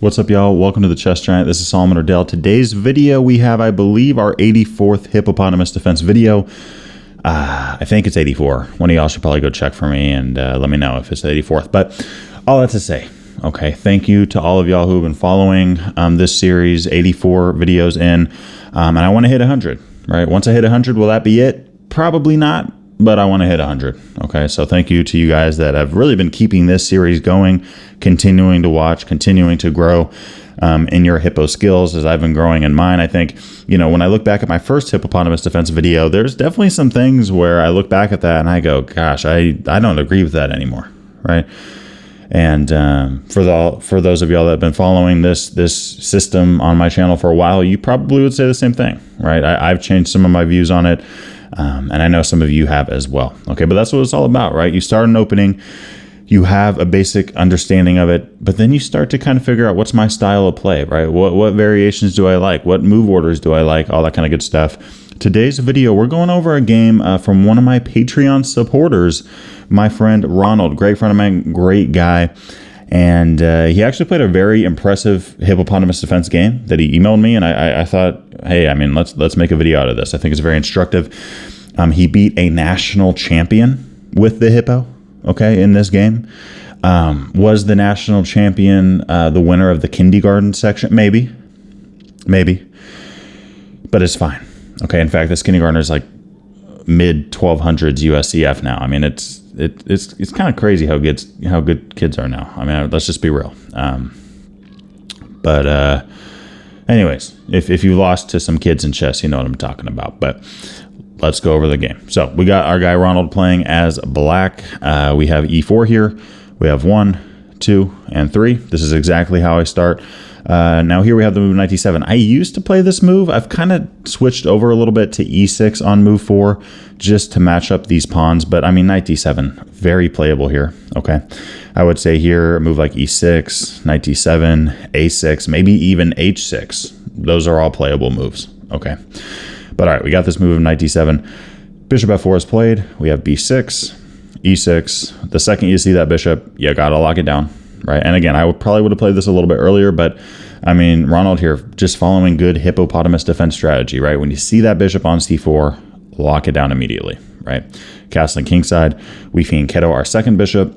What's up, y'all? Welcome to the Chess Giant. This is Solomon Ordell. Today's video, we have, I believe, our 84th hippopotamus defense video. I think it's 84. One of y'all should probably go check for me and let me know if it's the 84th. But all that to say, okay, thank you to all of y'all who have been following this series, 84 videos in, and I want to hit 100, right? Once I hit 100, will that be it? Probably not, but I want to hit 100. Okay, so thank you to you guys that have really been keeping this series going, continuing to watch, continuing to grow in your hippo skills as I've been growing in mine. I think, you know, when I look back at my first hippopotamus defense video, there's definitely some things where I look back at that and I go, gosh, I don't agree with that anymore, right? And for those of y'all that have been following this system on my channel for a while, you probably would say the same thing, right? I've changed some of my views on it. And I know some of you have as well. Okay, but that's what it's all about, right? You start an opening, you have a basic understanding of it, but then you start to kind of figure out what's my style of play, right? What variations do I like? What move orders do I like? All that kind of good stuff. Today's video, we're going over a game from one of my Patreon supporters, my friend Ronald, great friend of mine, great guy. And he actually played a very impressive hippopotamus defense game that he emailed me, and I thought, hey, I mean, let's make a video out of this. I think it's very instructive. He beat a national champion with the hippo, okay, in this game. Was the national champion the winner of the kindergarten section? Maybe, but it's fine. Okay, in fact, this kindergartner is like mid 1200s USCF now. I mean, it's kind of crazy how good kids are now. I mean, let's just be real. But anyways, if you lost to some kids in chess, you know what I'm talking about. But let's go over the game. So we got our guy Ronald playing as black. We have e4 here. We have 1, 2, and 3. This is exactly how I start. Now here we have the move knight d7. I used to play this move. I've kind of switched over a little bit to e6 on move 4 just to match up these pawns. But I mean, knight d7, very playable here. Okay, I would say here a move like e6, knight d7, a6, maybe even h6. Those are all playable moves. Okay, but all right, we got this move of knight d7. Bishop f4 is played. We have b6, e6. The second you see that bishop, you gotta lock it down. Right, and again, I probably would have played this a little bit earlier, but I mean, Ronald here just following good hippopotamus defense strategy, right? When you see that bishop on c4, lock it down immediately, right? Castling kingside, we fiend Keto our second bishop,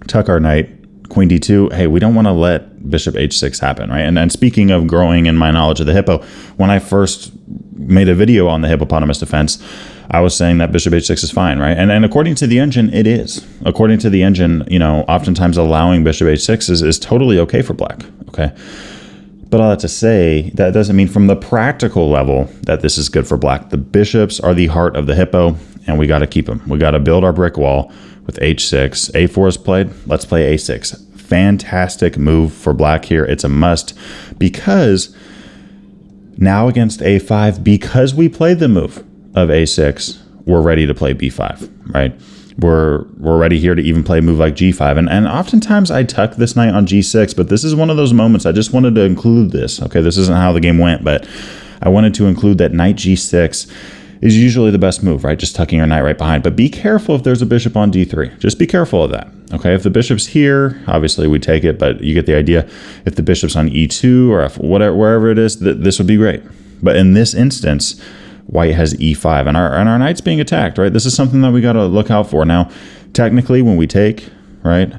tuck our knight, queen d2. Hey, we don't want to let bishop h6 happen, right? And speaking of growing in my knowledge of the hippo, when I first made a video on the hippopotamus defense, I was saying that bishop h6 is fine, right? And according to the engine, it is. According to the engine, you know, oftentimes allowing bishop h6 is totally okay for black, okay? But all that to say, that doesn't mean from the practical level that this is good for black. The bishops are the heart of the hippo, and we got to keep them. We got to build our brick wall with h6. a4 is played. Let's play a6. Fantastic move for black here. It's a must because now against a5, because we played the move of a6, we're ready to play b5, right? We're ready here to even play a move like g5. And oftentimes I tuck this knight on g6, but this is one of those moments I just wanted to include this. Okay, this isn't how the game went, but I wanted to include that knight g6 is usually the best move, right? Just tucking your knight right behind. But be careful if there's a bishop on d3. Just be careful of that, okay? If the bishop's here, obviously we take it, but you get the idea. If the bishop's on e2 or wherever it is, this would be great. But in this instance, white has e5, and our knight's being attacked, right? This is something that we got to look out for. Now, technically, when we take, right,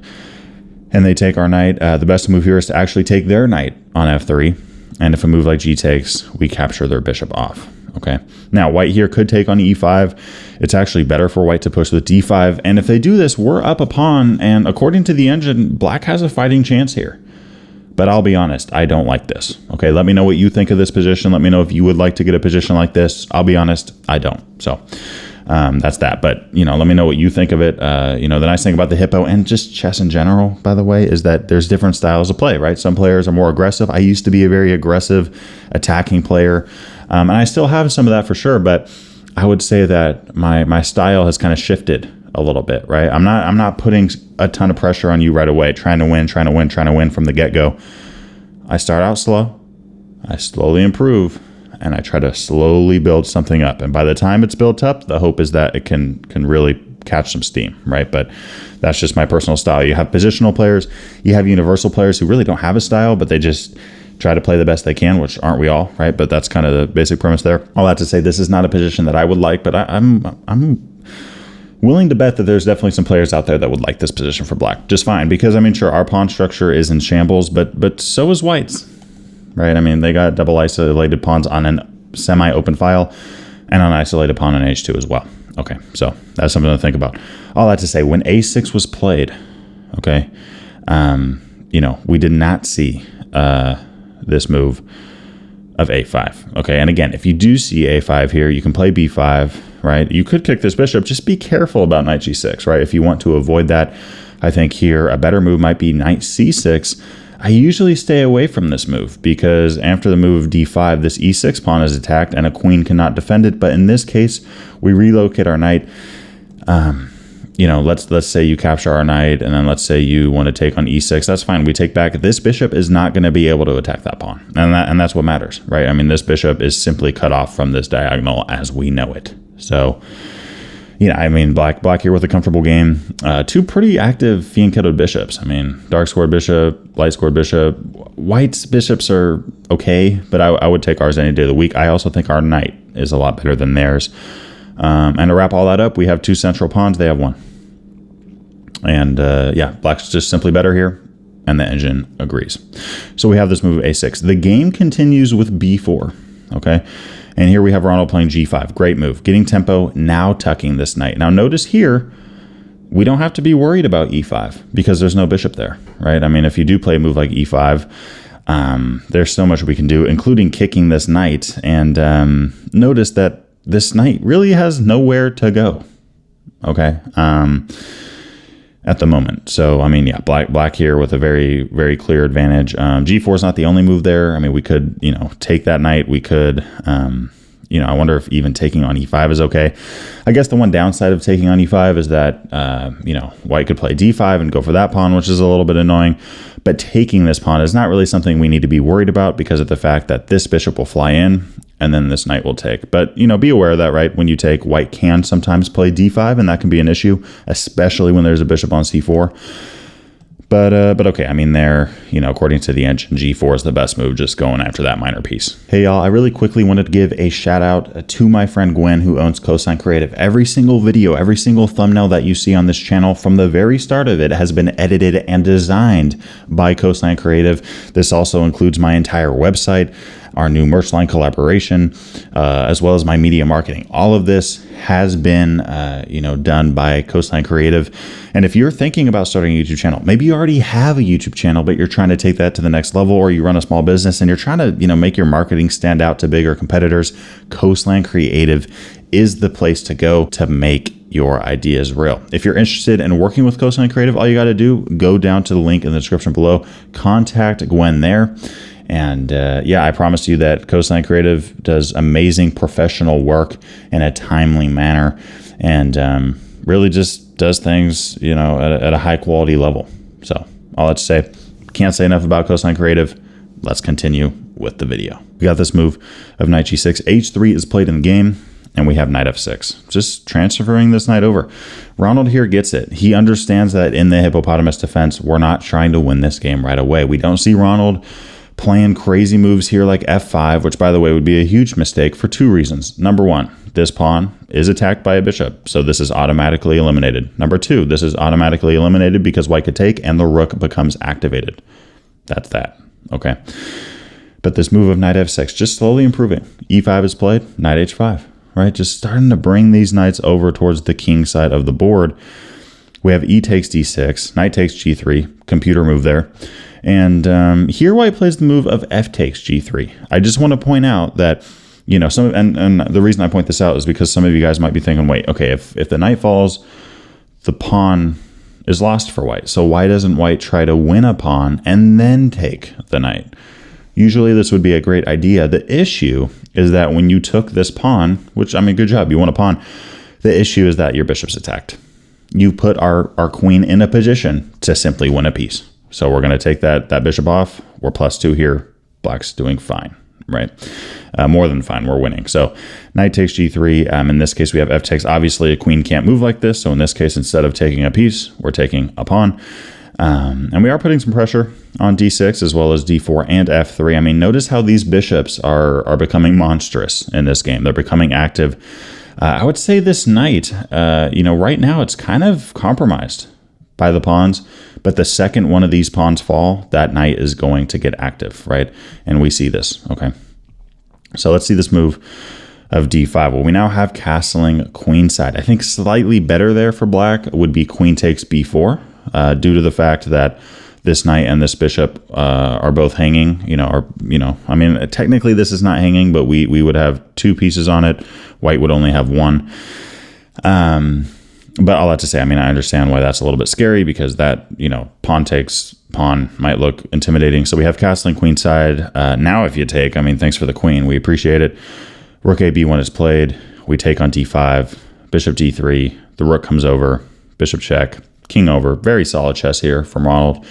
and they take our knight, the best move here is to actually take their knight on f3, and if a move like g takes, we capture their bishop off, okay? Now, white here could take on e5. It's actually better for white to push with d5, and if they do this, we're up a pawn, and according to the engine, black has a fighting chance here. But I'll be honest, I don't like this. Okay, let me know what you think of this position. Let me know if you would like to get a position like this. I'll be honest, I don't. So that's that. But, you know, let me know what you think of it. You know, the nice thing about the hippo and just chess in general, by the way, is that there's different styles of play, right? Some players are more aggressive. I used to be a very aggressive attacking player. And I still have some of that for sure. But I would say that my style has kind of shifted a little bit, right? I'm not putting a ton of pressure on you right away, trying to win from the get-go. I start out slow, I slowly improve, and I try to slowly build something up. And by the time it's built up, the hope is that it can really catch some steam, right? But that's just my personal style. You have positional players, you have universal players who really don't have a style, but they just try to play the best they can, which aren't we all, right? But that's kind of the basic premise there. All that to say, this is not a position that I would like, but I'm willing to bet that there's definitely some players out there that would like this position for black just fine, because I mean, sure, our pawn structure is in shambles, but so is white's, right? I mean, they got double isolated pawns on an semi-open file and an isolated pawn on h2 as well. Okay, so that's something to think about. All that to say, when a6 was played, okay, you know, we did not see this move of a5. Okay, and again, if you do see a5 here, you can play b5, right? You could kick this bishop. Just be careful about knight g6, right? If you want to avoid that, I think here a better move might be knight c6. I usually stay away from this move because after the move of d5, this e6 pawn is attacked and a queen cannot defend it. But in this case, we relocate our knight. You know, let's say you capture our knight, and then let's say you want to take on e6. That's fine. We take back. This bishop is not going to be able to attack that pawn, and that's what matters, right? I mean, this bishop is simply cut off from this diagonal as we know it. So, yeah, I mean, black here with a comfortable game. Two pretty active fianchettoed bishops. I mean, dark scored bishop, light scored bishop. White's bishops are okay, but I would take ours any day of the week. I also think our knight is a lot better than theirs. And to wrap all that up, we have two central pawns. They have one. And yeah, black's just simply better here, and the engine agrees. So we have this move a6. The game continues with b4, okay? And here we have Ronald playing g5. Great move. Getting tempo, now tucking this knight. Now notice here, we don't have to be worried about e5 because there's no bishop there, right? I mean, if you do play a move like e5, there's so much we can do, including kicking this knight. And notice that this knight really has nowhere to go, okay? At the moment. So, I mean, yeah, black here with a very, very clear advantage. G4 is not the only move there. I mean, we could, you know, take that knight. We could, you know, I wonder if even taking on e5 is okay. I guess the one downside of taking on e5 is that, you know, white could play d5 and go for that pawn, which is a little bit annoying. But taking this pawn is not really something we need to be worried about because of the fact that this bishop will fly in and then this knight will take. But, you know, be aware of that, right? When you take, white can sometimes play d5, and that can be an issue, especially when there's a bishop on c4. But okay, I mean, there, you know, according to the engine, g4 is the best move, just going after that minor piece. Hey, y'all, I really quickly wanted to give a shout out to my friend Gwen, who owns Coastland Creative. Every single video, every single thumbnail that you see on this channel from the very start of it has been edited and designed by Coastland Creative. This also includes my entire website, our new merch line collaboration, as well as my media marketing. All of this has been, you know, done by Coastland Creative. And if you're thinking about starting a YouTube channel, maybe you already have a YouTube channel, but you're trying to take that to the next level, or you run a small business and you're trying to, you know, make your marketing stand out to bigger competitors, Coastland Creative is the place to go to make your ideas real. If you're interested in working with Coastland Creative, all you got to do, go down to the link in the description below, contact Gwen there. And yeah, I promise you that Coastland Creative does amazing professional work in a timely manner, and really just does things, you know, at a high quality level. So all that to say, can't say enough about Coastland Creative. Let's continue with the video. We got this move of knight g6. h3 is played in the game, and we have knight f6. Just transferring this knight over. Ronald here gets it. He understands that in the hippopotamus defense, we're not trying to win this game right away. We don't see Ronald playing crazy moves here like f5, which, by the way, would be a huge mistake for two reasons. Number one, this pawn is attacked by a bishop, so this is automatically eliminated. Number two, this is automatically eliminated because white could take and the rook becomes activated. That's that, okay? But this move of knight f6, just slowly improving. e5 is played, knight h5, right? Just starting to bring these knights over towards the king side of the board. We have e takes d6, knight takes g3, computer move there. And here white plays the move of f takes g3. I just want to point out that, you know, and the reason I point this out is because some of you guys might be thinking, wait, okay, if the knight falls, the pawn is lost for white. So why doesn't white try to win a pawn and then take the knight? Usually this would be a great idea. The issue is that when you took this pawn, which, I mean, good job, you won a pawn. The issue is that your bishop's attacked. You put our queen in a position to simply win a piece. So we're going to take that bishop off. We're +2 here. Black's doing fine. right? More than fine. We're winning. So knight takes g3. In this case, we have f takes. Obviously, a queen can't move like this. So in this case, instead of taking a piece, we're taking a pawn. And we are putting some pressure on d6 as well as d4 and f3. I mean, notice how these bishops are becoming monstrous in this game. They're becoming active. I would say this knight, right now it's kind of compromised by the pawns. But the second one of these pawns fall, that knight is going to get active, right? And we see this, okay? So let's see this move of d5. Well, we now have castling queenside. I think slightly better there for black would be queen takes b4. Due to the fact that this knight and this bishop are both hanging, I mean, technically this is not hanging, but we would have two pieces on it. White would only have one. But all that to say, I mean, I understand why that's a little bit scary because that, pawn takes pawn might look intimidating. So we have castling queenside. Now if you take, I mean, thanks for the queen. We appreciate it. Rook a b1 is played. We take on d5, bishop d3. The rook comes over, bishop check. King over. Very solid chess here from Ronald.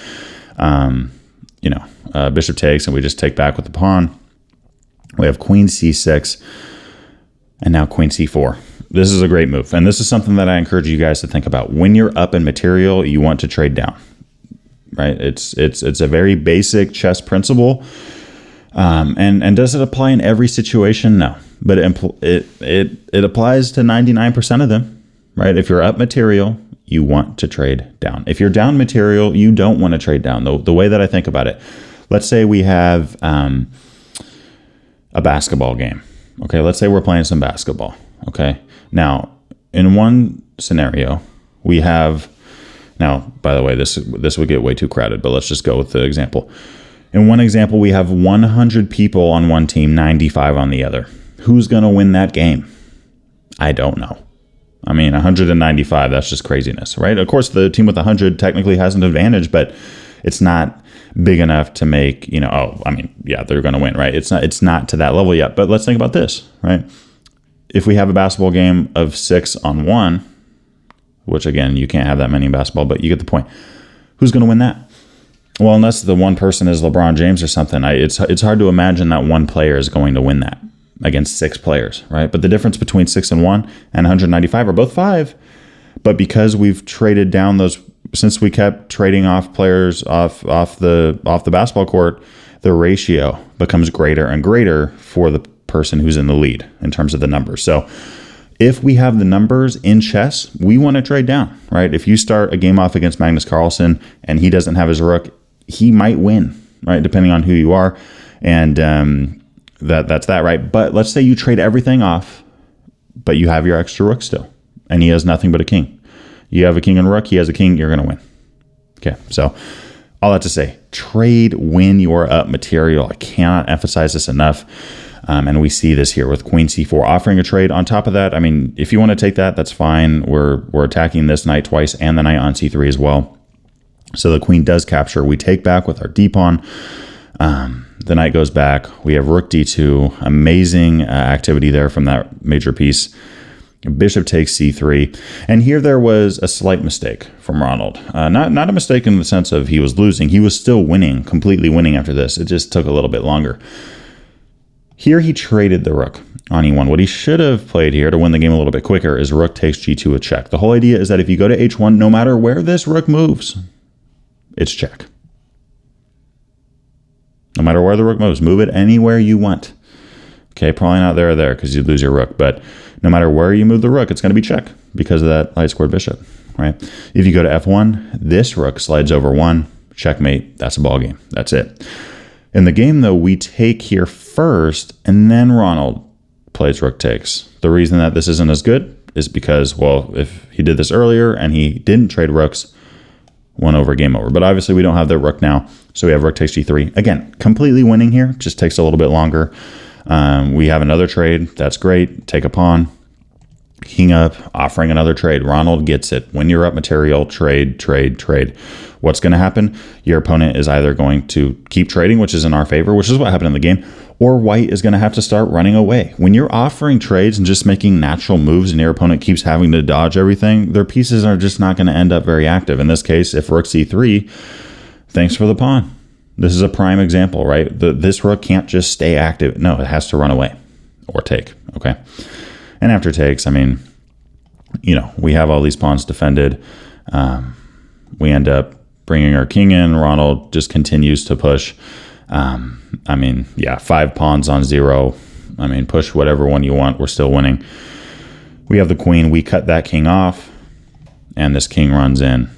Bishop takes, and we just take back with the pawn. We have queen c6, and now queen c4. This is a great move, and this is something that I encourage you guys to think about. When you're up in material, you want to trade down, right? It's a very basic chess principle, and does it apply in every situation? No, but it applies to 99% of them, right? If you're up material, you want to trade down. If you're down material, you don't want to trade down. The way that I think about it, let's say we have a basketball game. Okay, let's say we're playing some basketball. Okay, now in one scenario, we have, now by the way, this would get way too crowded, but let's just go with the example. In one example, we have 100 people on one team, 95 on the other. Who's going to win that game? I don't know. I mean, 195, that's just craziness, right? Of course, the team with 100 technically has an advantage, but it's not big enough to make, they're going to win, right? It's not to that level yet. But let's think about this, right? If we have a basketball game of 6-on-1, which again, you can't have that many in basketball, but you get the point. Who's going to win that? Well, unless the one person is LeBron James or something, it's hard to imagine that one player is going to win that against 6 players, right? But the difference between 6-1 and 195 are both 5. But because we've traded down those, since we kept trading off players off the basketball court, the ratio becomes greater and greater for the person who's in the lead in terms of the numbers. So if we have the numbers in chess, we want to trade down, right? If you start a game off against Magnus Carlsen and he doesn't have his rook, he might win, right? Depending on who you are. And that's that, right? But let's say you trade everything off, but you have your extra rook still, and he has nothing but a king. You have a king and rook, he has a king, you're going to win. Okay, so all that to say, trade when you are up material. I cannot emphasize this enough. And we see this here with queen c4 offering a trade. On top of that, I mean, if you want to take that, that's fine. We're attacking this knight twice and the knight on c3 as well. So the queen does capture. We take back with our d-pawn. The knight goes back. We have rook d2. Amazing activity there from that major piece. Bishop takes c3. And here there was a slight mistake from Ronald. Not a mistake in the sense of he was losing. He was still winning, completely winning after this. It just took a little bit longer. Here he traded the rook on e1. What he should have played here to win the game a little bit quicker is rook takes g2 a check. The whole idea is that if you go to h1, no matter where this rook moves, it's check. No matter where the rook moves, move it anywhere you want. Okay, probably not there or there because you'd lose your rook, but no matter where you move the rook, it's going to be check because of that light squared bishop, right? If you go to f1, this rook slides over 1, checkmate, that's a ball game. That's it. In the game, though, we take here first, and then Ronald plays rook takes. The reason that this isn't as good is because, well, if he did this earlier and he didn't trade rooks, 1 over, game over. But obviously we don't have the rook now, so we have rook takes g3. Again, completely winning here, just takes a little bit longer. We have another trade. That's great. Take a pawn. King up, offering another trade. Ronald gets it. When you're up material, trade, trade, trade. What's going to happen? Your opponent is either going to keep trading, which is in our favor, which is what happened in the game, or white is going to have to start running away. When you're offering trades and just making natural moves and your opponent keeps having to dodge everything, their pieces are just not going to end up very active. In this case, if rook c3, thanks for the pawn. This is a prime example, right? This rook can't just stay active. No, it has to run away or take, okay? And after takes, I mean, you know, we have all these pawns defended. We end up bringing our king in. Ronald just continues to push. I mean, yeah, 5 pawns on 0. I mean, push whatever one you want. We're still winning. We have the queen. We cut that king off, and this king runs in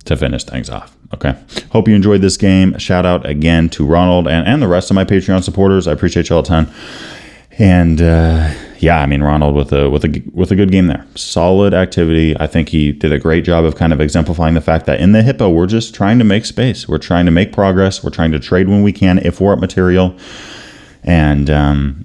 to finish things off. Okay. Hope you enjoyed this game. Shout out again to Ronald and the rest of my Patreon supporters. I appreciate y'all a ton. And yeah, I mean, Ronald with a good game there. Solid activity. I think he did a great job of kind of exemplifying the fact that in the Hippo, we're just trying to make space. We're trying to make progress. We're trying to trade when we can if we're up material. And,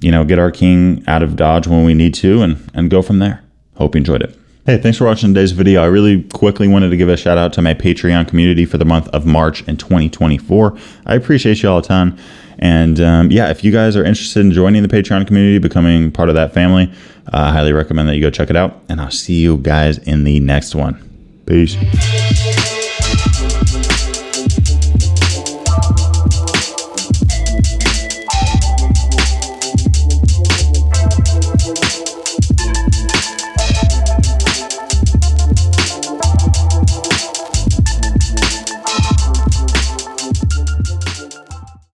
you know, get our king out of dodge when we need to and go from there. Hope you enjoyed it. Hey, thanks for watching today's video. I really quickly wanted to give a shout out to my Patreon community for the month of March in 2024. I appreciate you all a ton. And yeah, if you guys are interested in joining the Patreon community, becoming part of that family, I highly recommend that you go check it out. And I'll see you guys in the next one. Peace.